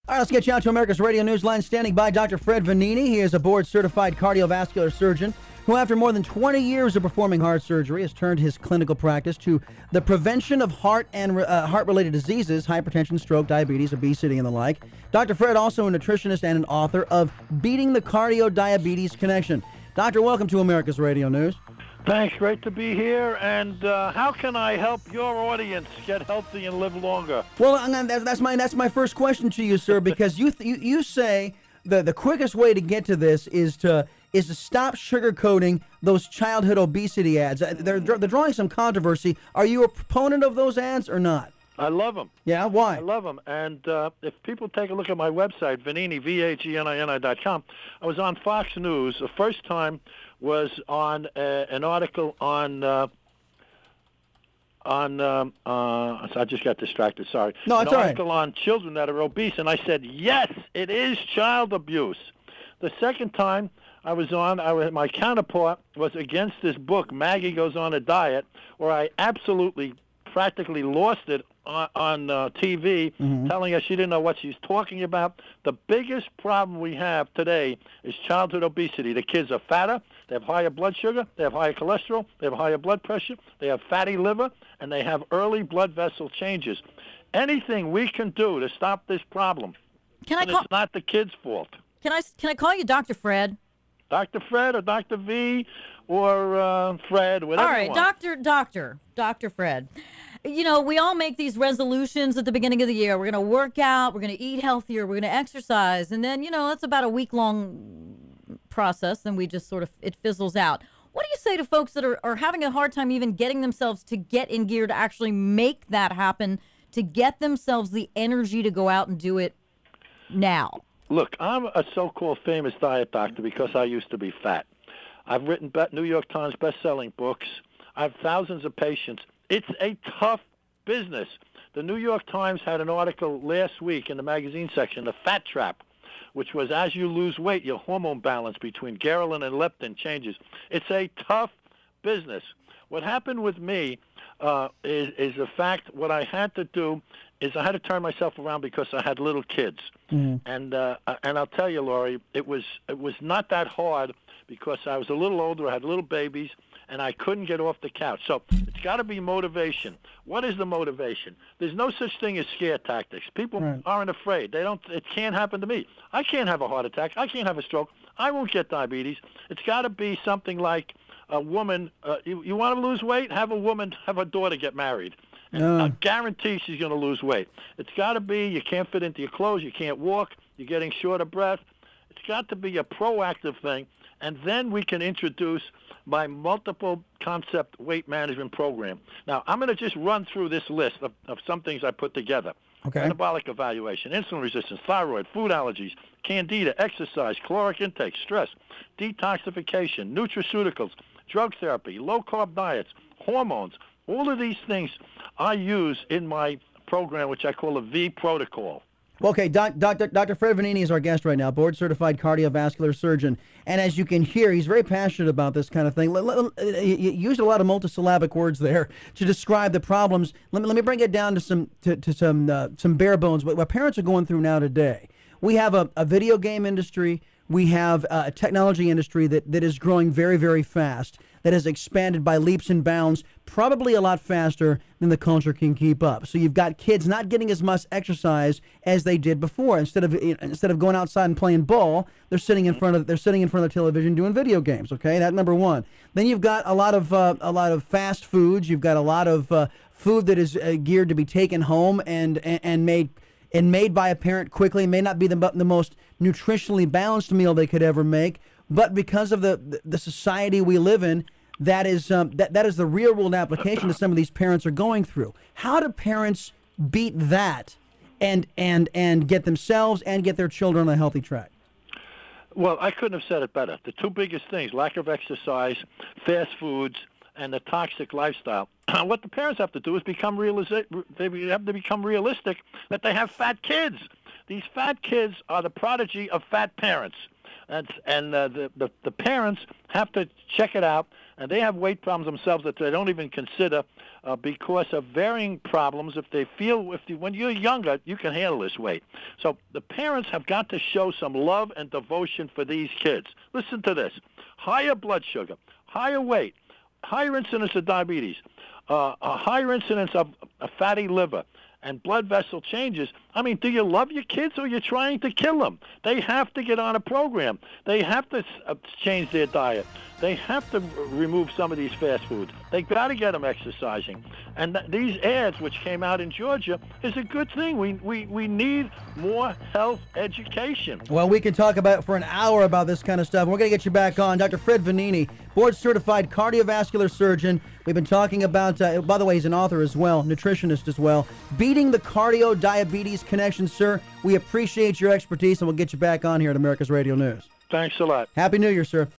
All right, let's get you out to America's Radio Newsline. Standing by, Dr. Fred Vagnini. He is a board-certified cardiovascular surgeon who, after more than 20 years of performing heart surgery, has turned his clinical practice to the prevention of heart and heart-related diseases, hypertension, stroke, diabetes, obesity, and the like. Dr. Fred, also a nutritionist and an author of Beating the Cardio-Diabetes Connection. Doctor, welcome to America's Radio News. Thanks, great to be here. And how can I help your audience get healthy and live longer? Well, that's my first question to you, sir, because you say the quickest way to get to this is to stop sugarcoating those childhood obesity ads. They're drawing some controversy. Are you a proponent of those ads or not? I love them. Yeah, why? I love them. And if people take a look at my website, Vagnini, Vagnini.com, I was on Fox News. The first time was on an article on I just got distracted, sorry. No, it's all right. An article on children that are obese, and I said, yes, it is child abuse. The second time I was on, my counterpart was against this book, Maggie Goes on a Diet, where I absolutely practically lost it on TV, telling us she didn't know what she's talking about. The biggest problem we have today is childhood obesity. The kids are fatter, they have higher blood sugar, they have higher cholesterol, they have higher blood pressure, they have fatty liver, and they have early blood vessel changes. Anything we can do to stop this problem, it's not the kids' fault. Can I call you Dr. Fred? Dr. Fred or Dr. V or Fred, whatever. All right, you want. Dr. Fred. You know, we all make these resolutions at the beginning of the year. We're going to work out, we're going to eat healthier, we're going to exercise, and then, that's about a week-long process, and we just it fizzles out. What do you say to folks that are having a hard time even getting themselves to get in gear to actually make that happen, to get themselves the energy to go out and do it now? Look, I'm a so-called famous diet doctor because I used to be fat. I've written New York Times best-selling books. I have thousands of patients. It's a tough business. The New York Times had an article last week in the magazine section, The Fat Trap, which was as you lose weight, your hormone balance between ghrelin and leptin changes. It's a tough business. What happened with me is the fact what I had to do is I had to turn myself around because I had little kids. And I'll tell you, Laurie, it was not that hard because I was a little older, I had little babies, and I couldn't get off the couch. So it's got to be motivation. What is the motivation? There's no such thing as scare tactics. People aren't afraid. It can't happen to me. I can't have a heart attack. I can't have a stroke. I won't get diabetes. It's got to be something like a woman. You want to lose weight? Have a daughter get married. And I guarantee she's going to lose weight. It's got to be you can't fit into your clothes, you can't walk, you're getting short of breath. It's got to be a proactive thing, and then we can introduce my multiple concept weight management program. Now, I'm going to just run through this list of some things I put together. Okay. Metabolic evaluation, insulin resistance, thyroid, food allergies, candida, exercise, caloric intake, stress, detoxification, nutraceuticals, drug therapy, low-carb diets, hormones. All of these things I use in my program, which I call a V protocol. Okay, Dr. Fred Vagnini is our guest right now, board-certified cardiovascular surgeon. And as you can hear, he's very passionate about this kind of thing. He used a lot of multisyllabic words there to describe the problems. Let me bring it down to some bare bones, what parents are going through now today. We have a video game industry. We have a technology industry that is growing very, very fast, that has expanded by leaps and bounds, probably a lot faster than the culture can keep up. So you've got kids not getting as much exercise as they did before. Instead of going outside and playing ball, they're sitting in front of the television doing video games. Okay, that's number one. Then you've got a lot of fast foods. You've got a lot of food that is geared to be taken home and made by a parent quickly. It may not be the most nutritionally balanced meal they could ever make, but because of the society we live in, that is the real world application that some of these parents are going through. How do parents beat that and get themselves and get their children on a healthy track? Well, I couldn't have said it better. The two biggest things, lack of exercise, fast foods, and the toxic lifestyle. What the parents have to do is become realistic. They have to become realistic that they have fat kids. These fat kids are the prodigy of fat parents. and the parents have to check it out, and they have weight problems themselves that they don't even consider because of varying problems. If they feel, when you're younger, you can handle this weight. So the parents have got to show some love and devotion for these kids. Listen to this: higher blood sugar, higher weight, higher incidence of diabetes, a higher incidence of a fatty liver, and blood vessel changes. I mean, do you love your kids or are you trying to kill them? They have to get on a program. They have to change their diet. They have to remove some of these fast foods. They got to get them exercising. And these ads, which came out in Georgia, is a good thing. We need more health education. Well, we can talk about for an hour about this kind of stuff. We're going to get you back on. Dr. Fred Vagnini, board-certified cardiovascular surgeon. We've been talking about, by the way, he's an author as well, nutritionist as well. Beating the cardio-diabetes connection, sir. We appreciate your expertise, and we'll get you back on here at America's Radio News. Thanks a lot. Happy New Year, sir.